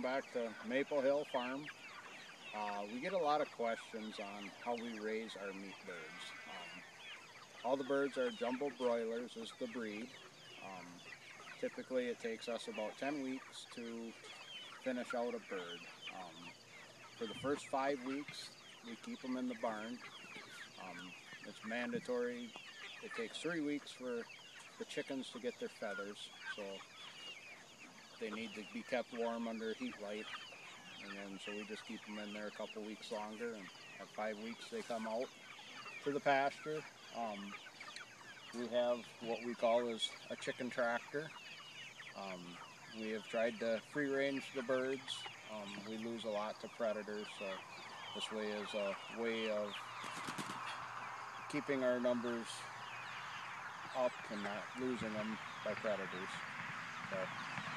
back to Maple Hill Farm. We get a lot of questions on how we raise our meat birds. All the birds are jumbo broilers is the breed. Um, Typically it takes us about 10 weeks to finish out a bird. For the first 5 weeks we keep them in the barn. It's mandatory. It takes 3 weeks for the chickens to get their feathers, so they need to be kept warm under heat light, and then so we just keep them in there a couple weeks longer, and at 5 weeks they come out to the pasture. We have what we call is a chicken tractor. We have tried to free range the birds. We lose a lot to predators, so this way is a way of keeping our numbers up and not losing them by predators. So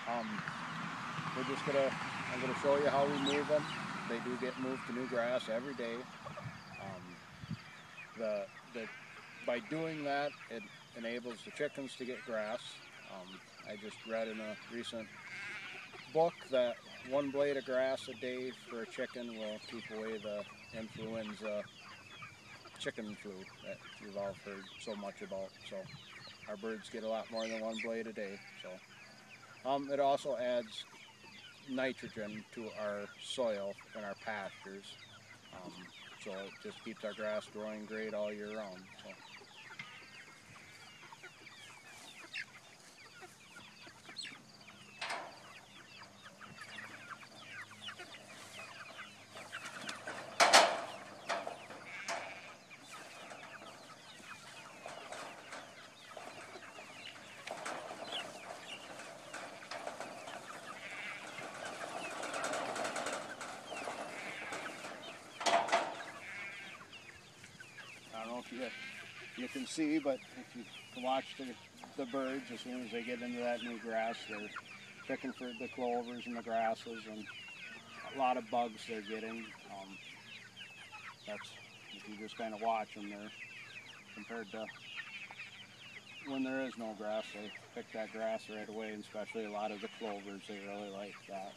I'm gonna show you how we move them. They do get moved to new grass every day. By doing that, it enables the chickens to get grass. I just read in a recent book that 1 blade of grass a day for a chicken will keep away the influenza chicken flu that you've all heard so much about. So our birds get a lot more than 1 blade a day. So it also adds nitrogen to our soil and our pastures. So it just keeps our grass growing great all year round. So. I don't know if you can see, but if you watch the birds, as soon as they get into that new grass, they're picking for the clovers and the grasses, and a lot of bugs they're getting. That's, if you just kind of watch them there, compared to when there is no grass, they pick that grass right away, and especially a lot of the clovers, they really like that.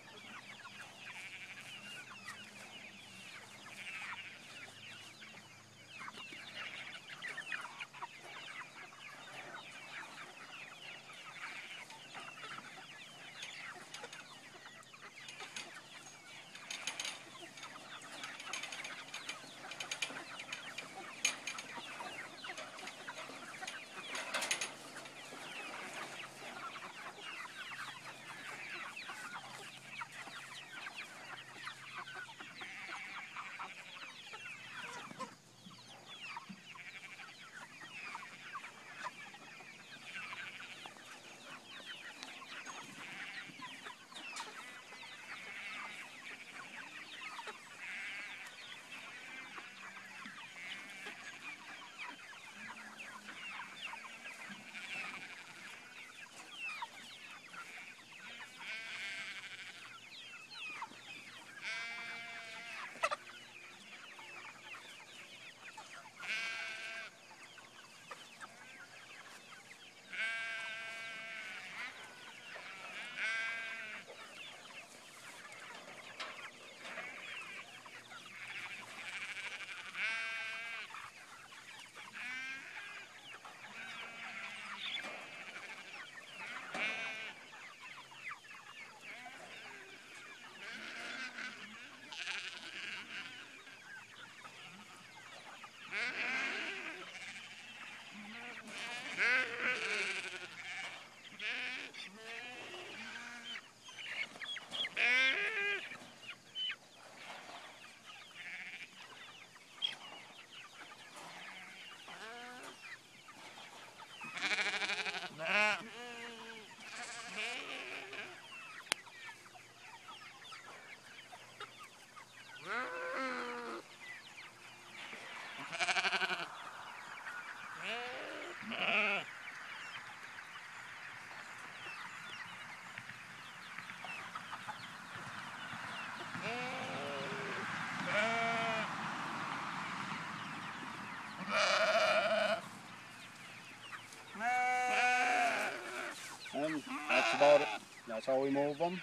And that's about it. That's how we move them.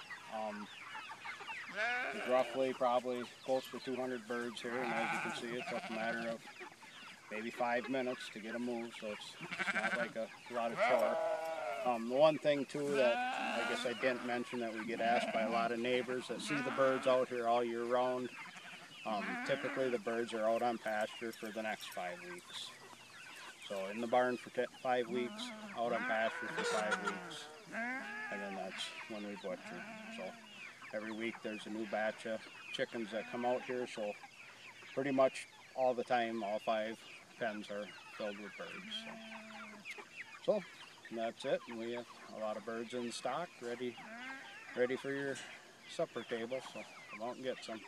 There's roughly probably close to 200 birds here, and as you can see, it took a matter of maybe 5 minutes to get them moved, so it's not like a lot of chore. The one thing too that I guess I didn't mention that we get asked by a lot of neighbors that see the birds out here all year round. Typically the birds are out on pasture for the next 5 weeks. So in the barn for 5 weeks, out on pasture for 5 weeks, and then that's when we butcher. So every week there's a new batch of chickens that come out here, so pretty much all the time all 5 pens are filled with birds. So that's it, and we have a lot of birds in stock ready for your supper table, so come out and get some.